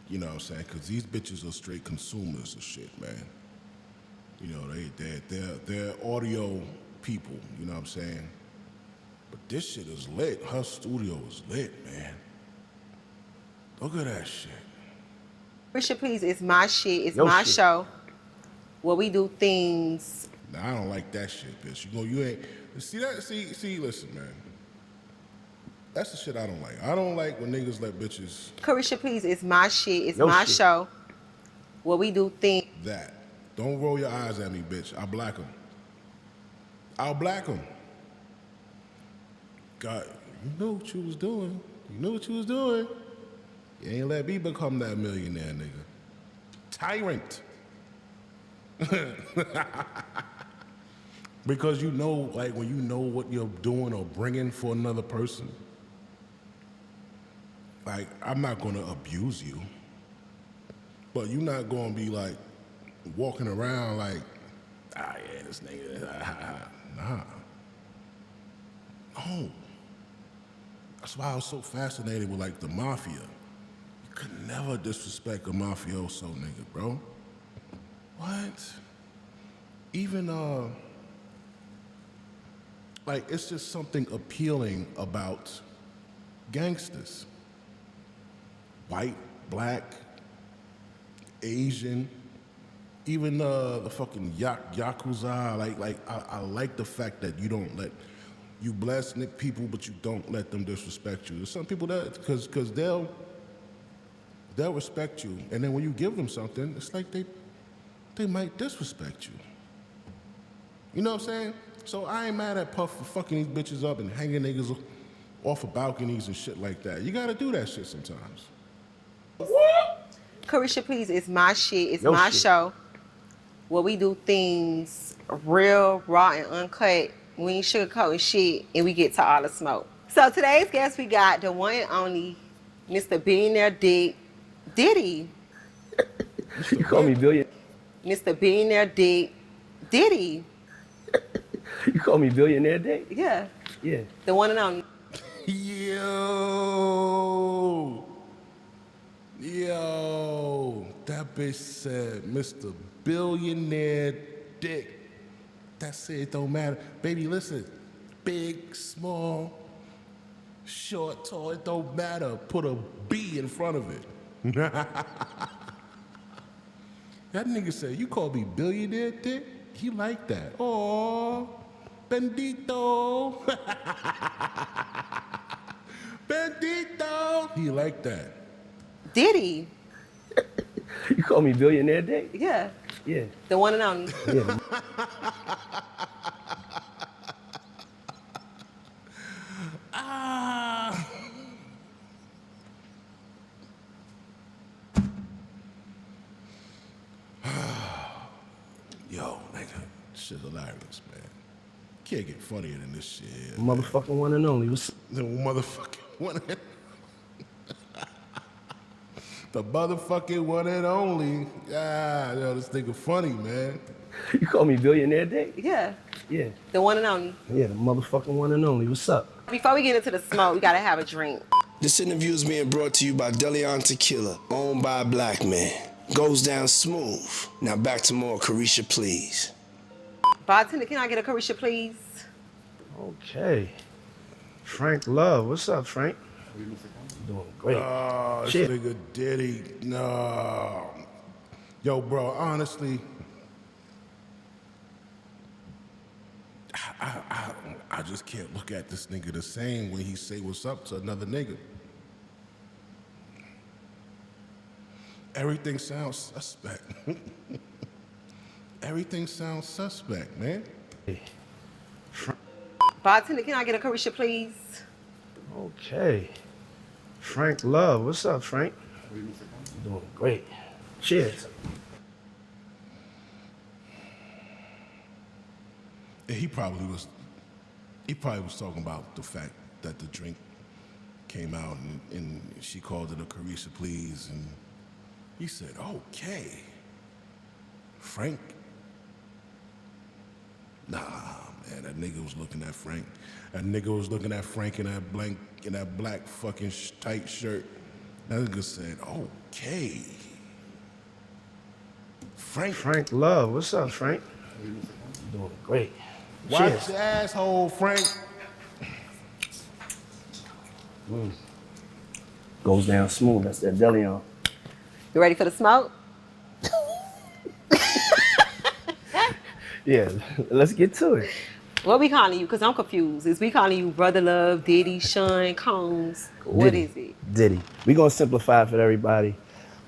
You know what I'm saying? Because these bitches are straight consumers of shit, man. You know, they're audio people, you know what I'm saying? But this shit is lit. Her studio is lit, man. Look at that shit. Carisha, please, it's my shit. It's Your my shit. show. Where we do things. Now, I don't like that shit, bitch. You ain't, see that? See, listen, man. That's the shit I don't like. I don't like when niggas let bitches Carisha, please, it's my shit. It's Your my shit. show. Where we do things. that. Don't roll your eyes at me, bitch. I'll black them. I'll black them. God, you knew what you was doing. You knew what you was doing. You ain't let me become that millionaire, nigga. Tyrant. Because you know, like, when you know what you're doing or bringing for another person, like, I'm not gonna abuse you, but you're not gonna be like walking around like, ah, yeah, this nigga, nah. No. That's why I was so fascinated with like the mafia. You could never disrespect a mafioso nigga, bro. What? Even like, it's just something appealing about gangsters. White, black, Asian, even the fucking Yakuza. I like the fact that you don't let, you bless people, but you don't let them disrespect you. There's some people that, because they'll respect you, and then when you give them something, it's like they might disrespect you. You know what I'm saying? So I ain't mad at Puff for fucking these bitches up and hanging niggas off of balconies and shit like that. You gotta do that shit sometimes. Carisha, please, it's my shit. It's Your my shit. show. Where we do things real, raw, and uncut. We ain't sugarcoating shit, and we get to all the smoke. So today's guest, we got the one and only Mr. Billionaire Dick Diddy. You call me billion. Mr. Billionaire Dick Diddy. You call me billionaire Dick? Yeah, Yeah. the one and only. Yo, that bitch said Mr. Billionaire Dick. That's it, it don't matter. Baby, listen, big, small, short, tall, it don't matter. Put a B in front of it. That nigga said, you call me Billionaire Dick? He like that. Oh, bendito. Bendito. He like that. Diddy. You call me billionaire Dick? Yeah, Yeah. the one and only. Yeah. Ah. Yo, nigga, shit's hilarious, man. Can't get funnier than this shit. Motherfucking one and only. What's The motherfucking one. The motherfucking one and only. Ah, yo, this nigga funny, man. You call me billionaire Dick? Yeah, Yeah. the one and only. Yeah, the motherfucking one and only. What's up? Before we get into the smoke, we gotta have a drink. This interview is being brought to you by Deleon Tequila, owned by a black man. Goes down smooth. Now back to more Carisha, please. Bartender, can I get a Carisha, please? Okay. Frank Love. What's up, Frank? Doing great. Oh, this Shit. nigga Diddy. No. Yo, bro, honestly, I just can't look at this nigga the same when he say what's up to another nigga. Everything sounds suspect. Everything sounds suspect, man. Bartender, can I get a Carisha, please? Okay. Frank Love. What's up, Frank? Doing great. Cheers. And he probably was talking about the fact that the drink came out and she called it a Carisha Please, and he said, okay. Frank? Nah, man, that nigga was looking at Frank. That nigga was looking at Frank in that black fucking tight shirt. That nigga said, okay. Frank Love. What's up, Frank? Doing great. Watch Cheers. your asshole, Frank. Goes down smooth. That's that Deleon. You ready for the smoke? Yeah, let's get to it. What we calling you? Because I'm confused. Is we calling you Brother Love, Diddy, Sean, Combs? What Diddy. is it? Diddy. We're going to simplify it for everybody.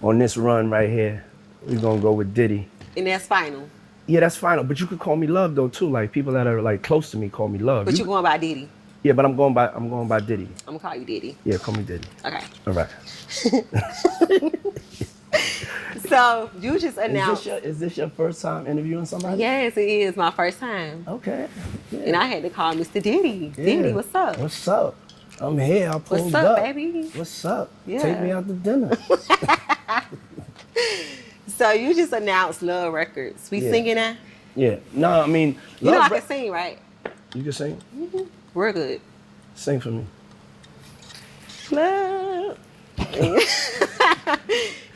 On this run right here, we're going to go with Diddy. And that's final. Yeah, that's final. But you could call me Love, though, too. Like, people that are, like, close to me call me Love. But you going by Diddy. Yeah, but I'm going by Diddy. I'm going to call you Diddy. Yeah, call me Diddy. Okay. All right. So, you just announced. Is this your first time interviewing somebody? Yes, it is my first time. Okay. Yeah. And I had to call Mr. Diddy. Yeah. Diddy, what's up? What's up? I'm here. I pulled What's up, up. baby? What's up? Yeah. Take me out to dinner. So, you just announced Love Records. We Yeah. singing that? Yeah. No, I mean, You know I Love can sing, right? You can sing? We're good. Sing for me. Love.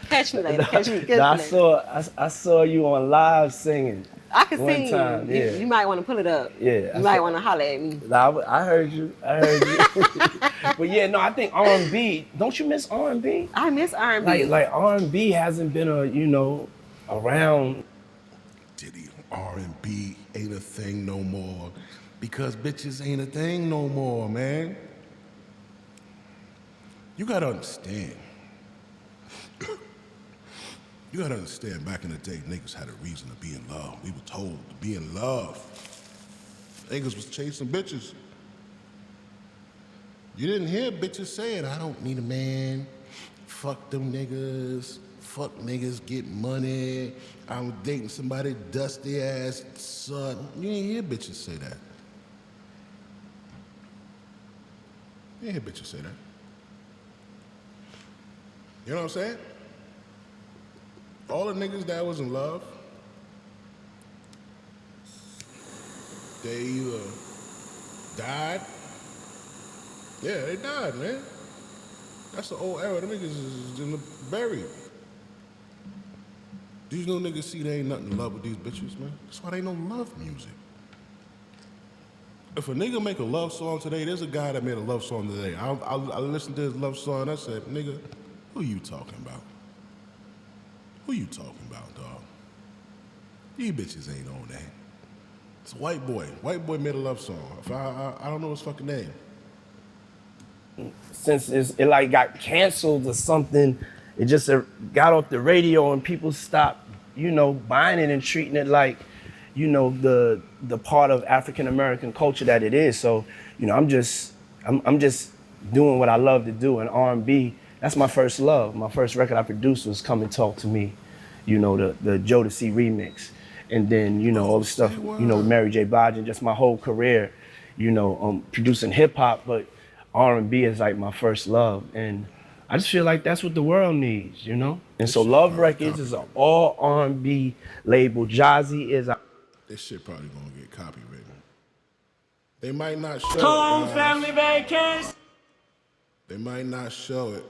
Catch me later. Catch me. Nah, Catch me later. I saw you on live singing. I can one sing. time, yeah. You might want to pull it up. Yeah, You might want to holler at me. Nah, I heard you. But yeah, no, I think R&B. Don't you miss R&B? I miss R&B. Like R&B hasn't been around. Diddy, R&B ain't a thing no more because bitches ain't a thing no more, man. You gotta understand. You gotta understand, back in the day, niggas had a reason to be in love. We were told to be in love. Niggas was chasing bitches. You didn't hear bitches saying, I don't need a man. Fuck them niggas. Fuck niggas, get money. I'm dating somebody dusty ass son. You didn't hear bitches say that. You didn't hear bitches say that. You know what I'm saying? All the niggas that was in love, they either died. Yeah, they died, man. That's the old era. Them niggas is in the buried. These new niggas see they ain't nothing in love with these bitches, man. That's why they no love music. If a nigga make a love song today, there's a guy that made a love song today. I listened to his love song and I said, nigga, who you talking about? Who you talking about, dog? These bitches ain't on that. It's a white boy. White boy made a love song. I don't know his fucking name. Since it like got canceled or something, it just got off the radio and people stopped, buying it and treating it like, the part of African American culture that it is. So, I'm just doing what I love to do, and R&B. That's my first love. My first record I produced was "Come and Talk to Me," the Jodeci remix, and then all the stuff, Mary J. Blige, and just my whole career, producing hip hop, but R&B is like my first love, and I just feel like that's what the world needs, And so Love Records is an all R&B label. Jazzy is This shit probably gonna get copywritten. They might not show Home it. family vacation. They might not show it,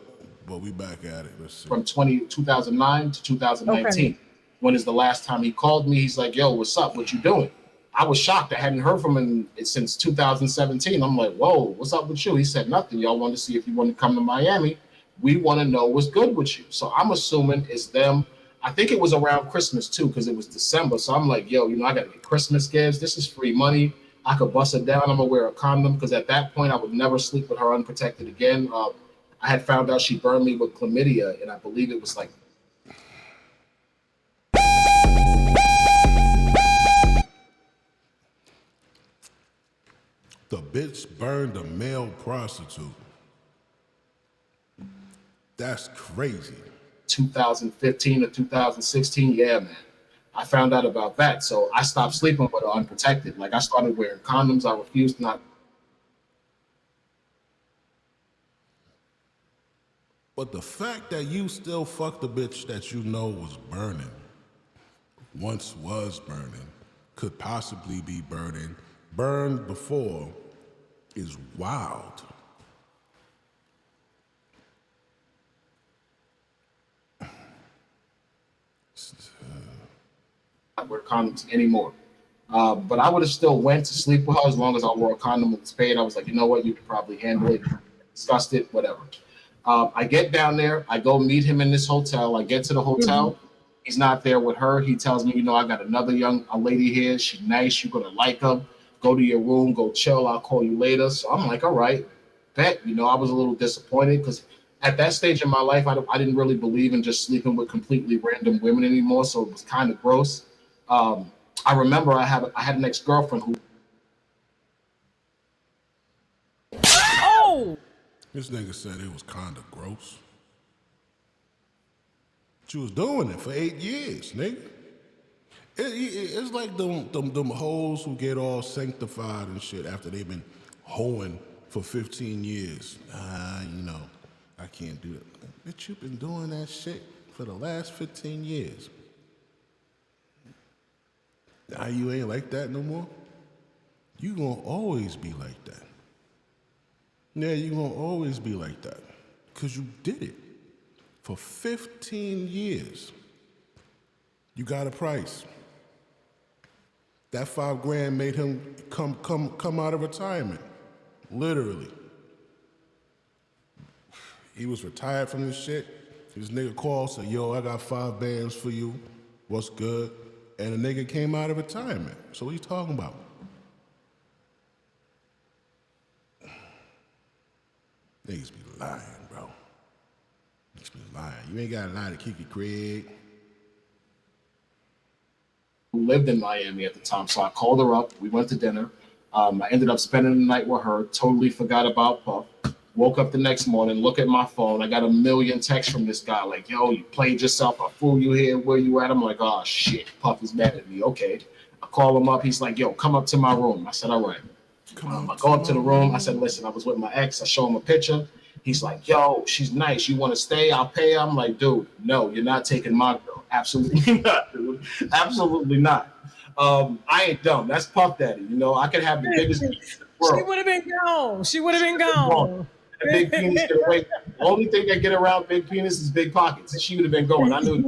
but we back at it. Let's see. From 2009 to 2019. Okay. When is the last time he called me? He's like, yo, what's up? What you doing? I was shocked. I hadn't heard from him since 2017. I'm like, whoa, what's up with you? He said nothing. Y'all want to see if you want to come to Miami. We want to know what's good with you. So I'm assuming it's them. I think it was around Christmas too, because it was December. So I'm like, yo, I got to get Christmas gifts. This is free money. I could bust it down. I'm going to wear a condom, because at that point I would never sleep with her unprotected again. I had found out she burned me with chlamydia, and I believe it was like The bitch burned a male prostitute. That's crazy. 2015 or 2016. Yeah, man. I found out about that. So I stopped sleeping with her unprotected. Like I started wearing condoms. I refused not. But the fact that you still fucked a bitch that you know was burning, once was burning, could possibly be burning, burned before, is wild. Not wear condoms anymore. But I would have still went to sleep with her as long as I wore a condom with spade. I was like, you know what, you could probably handle it. Discussed it, whatever. I get down there. I go meet him in this hotel. I get to the hotel. He's not there with her. He tells me, I got another a lady here. She's nice. You're gonna like her. Go to your room. Go chill. I'll call you later. So I'm like, all right, bet. I was a little disappointed because at that stage in my life, I didn't really believe in just sleeping with completely random women anymore. So it was kind of gross. I remember I had an ex-girlfriend who. Oh! This nigga said it was kind of gross. She was doing it for 8 years, nigga. It's like them hoes who get all sanctified and shit after they've been hoeing for 15 years. I can't do it. Bitch, you've been doing that shit for the last 15 years. Now you ain't like that no more? You gonna always be like that. Yeah, you gonna always be like that. Cause you did it for 15 years. You got a price. That $5,000 made him come out of retirement. Literally. He was retired from this shit. His nigga called, said, yo, I got 5 bands for you. What's good? And the nigga came out of retirement. So what you talking about? Niggas be lying, bro. Niggas be lying. You ain't got to lie to Kiki Craig. Who lived in Miami at the time. So I called her up. We went to dinner. I ended up spending the night with her. Totally forgot about Puff. Woke up the next morning, look at my phone. I got a million texts from this guy like, yo, you played yourself. I fooled you here. Where you at? I'm like, oh, shit. Puff is mad at me. Okay. I call him up. He's like, yo, come up to my room. I said, all right. I go up to the room. I said, listen, I was with my ex. I show him a picture. He's like, yo, she's nice. You want to stay? I'll pay. I'm like, dude, no, you're not taking my girl. Absolutely not, dude. Absolutely not. I ain't dumb. That's Puff Daddy. I could have the biggest penis in the world. She would have been gone. She would have been gone. A big penis get away. The only thing that get around big penis is big pockets. She would have been going. I knew.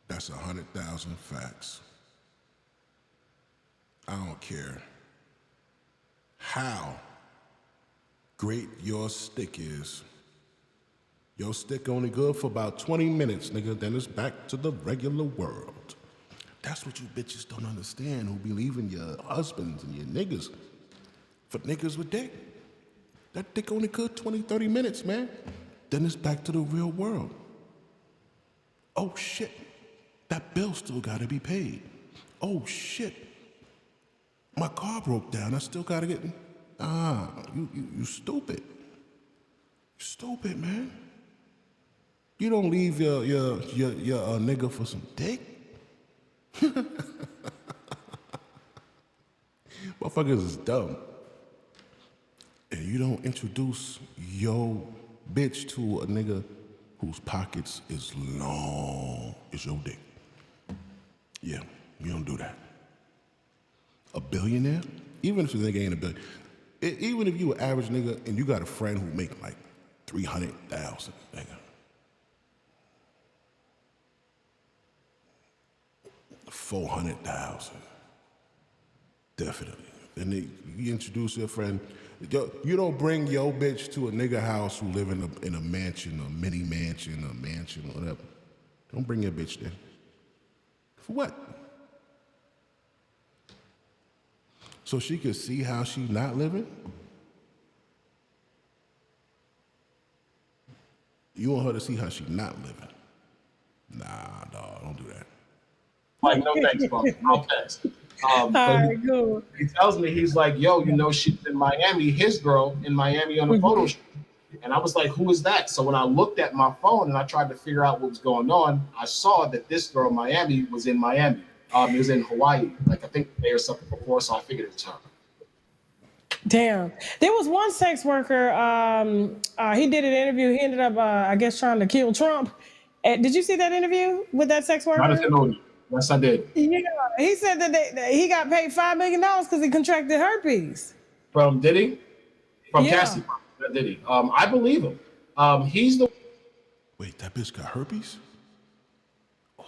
That's 100,000 facts. I don't care how great your stick is. Your stick only good for about 20 minutes, nigga. Then it's back to the regular world. That's what you bitches don't understand who be leaving your husbands and your niggas for niggas with dick. That dick only good 20, 30 minutes, man. Then it's back to the real world. Oh, shit. That bill still got to be paid. Oh, shit. My car broke down. I still got to get... You stupid. You stupid, man. You don't leave your nigga for some dick. Motherfuckers is dumb. And you don't introduce your bitch to a nigga whose pockets is long as your dick. Yeah, you don't do that. A billionaire? Even if the nigga ain't a billionaire. Even if you an average nigga and you got a friend who make like 300,000, nigga. $400,000. Definitely. And you introduce your friend. You don't bring your bitch to a nigga house who live in a mansion, a mini mansion, a mansion, whatever. Don't bring your bitch there. For what? So she could see how she not living? You want her to see how she not living? Nah, dog, don't do that. Like, no thanks, bro. I'll pass. All right, cool. He tells me, he's like, yo, she's in Miami, his girl in Miami on a photo shoot. And I was like, who is that? So when I looked at my phone and I tried to figure out what was going on, I saw that this girl, Miami, was in Miami. It was in Hawaii, like I think a day or something before, so I figured it was her. Damn. There was one sex worker. He did an interview. He ended up, I guess, trying to kill Trump. Did you see that interview with that sex worker? Jonathan Odie. Yes, I did. Yeah, he said that he got paid $5 million because he contracted herpes. From Diddy? From Yeah. Cassie. Diddy. I believe him. He's the Wait, that bitch got herpes? Oh,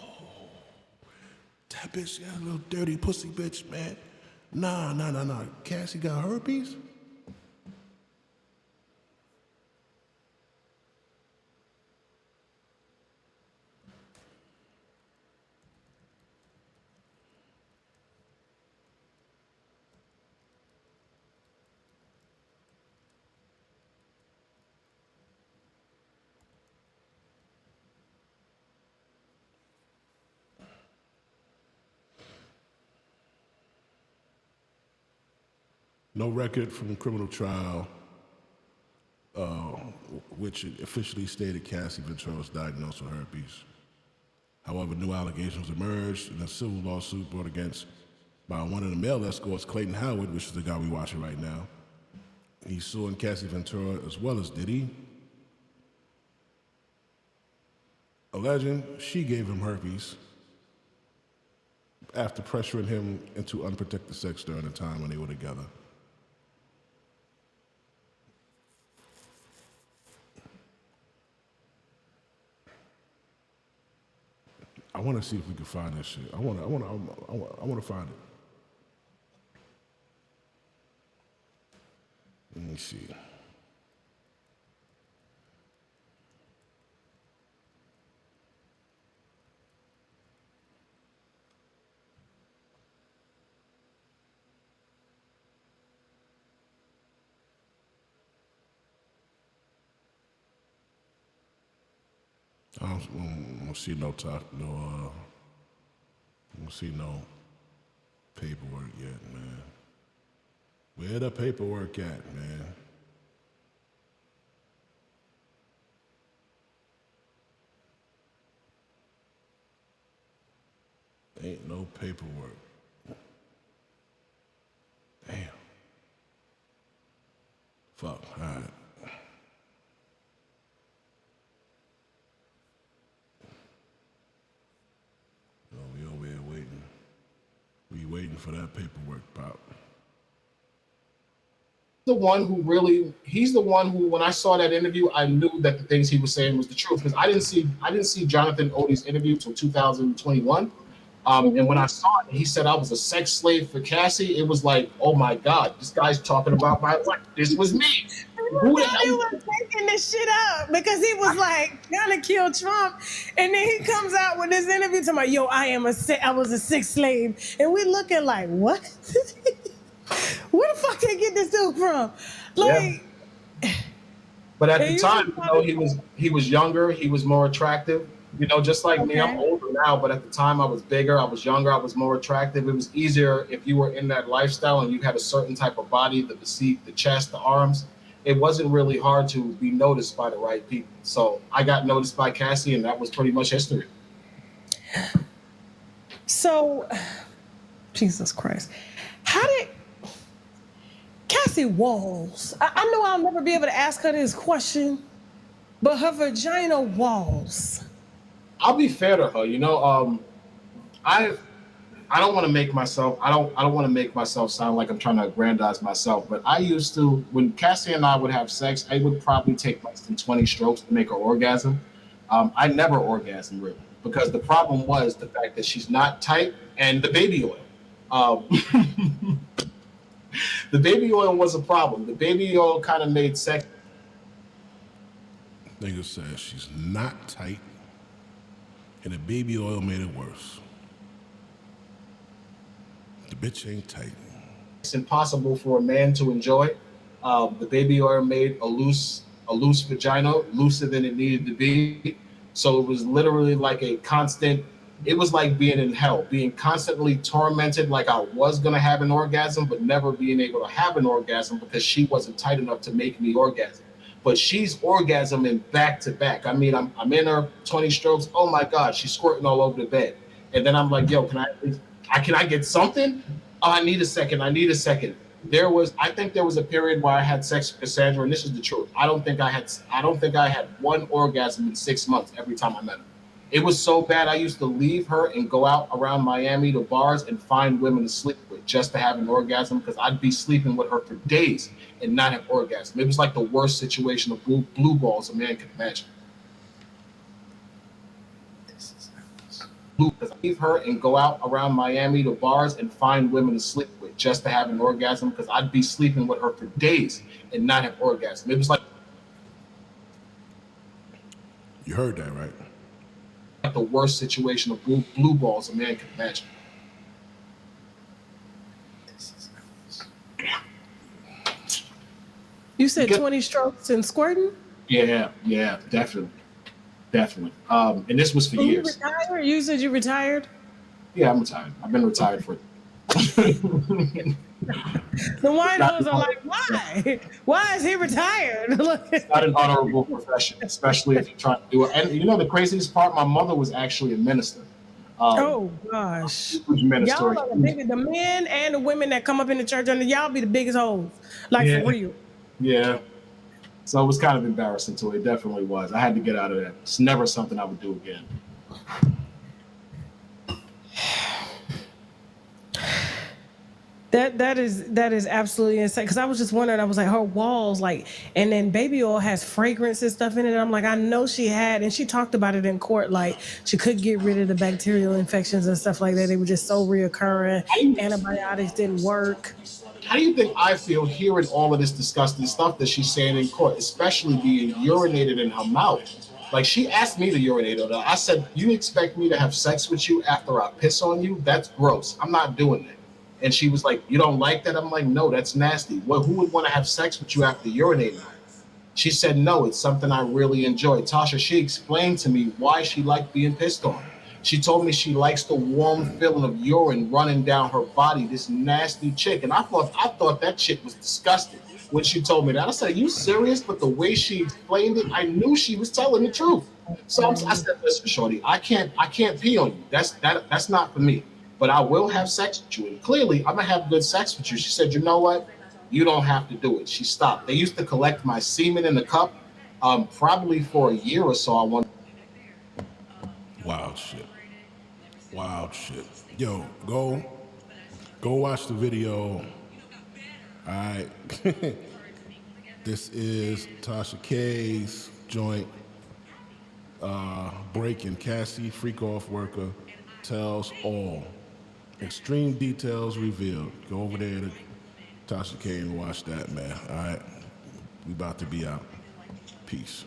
that bitch got a little dirty pussy bitch, man. Nah. Cassie got herpes? No record from criminal trial, which officially stated Cassie Ventura was diagnosed with herpes. However, new allegations emerged in a civil lawsuit brought against by one of the male escorts, Clayton Howard, which is the guy we're watching right now. He's suing Cassie Ventura as well as Diddy, alleging she gave him herpes after pressuring him into unprotected sex during the time when they were together. I want to see if we can find this shit. I want to find it. Let me see. I don't see no talk, I don't see no paperwork yet, man. Where the paperwork at, man? Ain't no paperwork. Damn. Fuck, all right. We over here waiting. We waiting for that paperwork, Pop. He's the one who, when I saw that interview, I knew that the things he was saying was the truth, because I didn't see Jonathan Odie's interview till 2021. And when I saw it, he said I was a sex slave for Cassie. It was like, oh my God, this guy's talking about my life. This was me. Who the hell? He was taking this shit up because he was like gonna kill Trump, and then he comes out with this interview talking about, yo, I was a sex slave, and we looking like, what? Where the fuck did they get this dude from? Like, yeah. But at the time, he was younger, he was more attractive. Just like me, I'm older now, but at the time I was bigger, I was younger, I was more attractive. It was easier if you were in that lifestyle and you had a certain type of body, the physique, the chest, the arms. It wasn't really hard to be noticed by the right people. So I got noticed by Cassie, and that was pretty much history. So, Jesus Christ. How did Cassie Walls, I know I'll never be able to ask her this question, but her vagina walls. I'll be fair to her. I don't want to make myself. I don't want to make myself sound like I'm trying to aggrandize myself. But I used to, when Cassie and I would have sex, it would probably take less than 20 strokes to make her orgasm. I never orgasm really, because the problem was the fact that she's not tight and the baby oil. The baby oil was a problem. The baby oil kind of made sex. Nigga says she's not tight, and the baby oil made it worse. The bitch ain't tight. It's impossible for a man to enjoy. The baby oil made a loose vagina, looser than it needed to be. So it was literally like it was like being in hell, being constantly tormented, like I was gonna have an orgasm, but never being able to have an orgasm because she wasn't tight enough to make me orgasm. but she's orgasming back to back. I mean, I'm in her 20 strokes. Oh my God, she's squirting all over the bed. And then I'm like, yo, can I get something? Oh, I need a second. I need a second. I think there was a period where I had sex with Cassandra, and this is the truth. I don't think I had one orgasm in 6 months every time I met her. It was so bad. I used to leave her and go out around Miami to bars and find women to sleep with just to have an orgasm, because I'd be sleeping with her for days and not have orgasm. It was like the worst situation of blue balls a man could imagine. Because I leave her and go out around Miami to bars and find women to sleep with just to have an orgasm, because I'd be sleeping with her for days and not have orgasm. It was like You heard that, right? the worst situation of blue balls a man could imagine. You said 20 strokes and squirting? Yeah, definitely. And this was for You years. retired? You said you retired? Yeah, I'm retired. I've been retired for. The winos are like, why? Why is he retired? It's not an honorable profession, especially if you're trying to do it. And you know the craziest part? My mother was actually a minister. Oh gosh. Huge minister. Y'all are the men and the women that come up in the church, and y'all be the biggest hoes. Like Yeah. for real. Yeah. So it was kind of embarrassing to her. It definitely was. I had to get out of that. It's never something I would do again. That is absolutely insane. Because I was just wondering, I was like, her walls, like, and then baby oil has fragrance and stuff in it. I'm like, I know she had, and she talked about it in court, like she could get rid of the bacterial infections and stuff like that. They were just so reoccurring. Antibiotics didn't work. How do you think I feel hearing all of this disgusting stuff that she's saying in court, especially being urinated in her mouth? Like, she asked me to urinate on her. I said, you expect me to have sex with you after I piss on you? That's gross. I'm not doing that. And she was like, you don't like that? I'm like, no, that's nasty. Well, who would want to have sex with you after urinating? She said, no, it's something I really enjoy. Tasha, she explained to me why she liked being pissed on. She told me she likes the warm feeling of urine running down her body, this nasty chick. And I thought that shit was disgusting when she told me that. I said, are you serious? But the way she explained it, I knew she was telling the truth. So I said, listen, shorty, I can't pee on you. That's not for me. But I will have sex with you. And clearly, I'm going to have good sex with you. She said, you know what? You don't have to do it. She stopped. They used to collect my semen in the cup probably for a year or so. Wild shit. Yo, go watch the video. All right. This is Tasha K's joint. Breaking CASSIE, freak off worker, tells all. Extreme details revealed. Go over there to Tasha K and watch that, man. All right. We about to be out. Peace.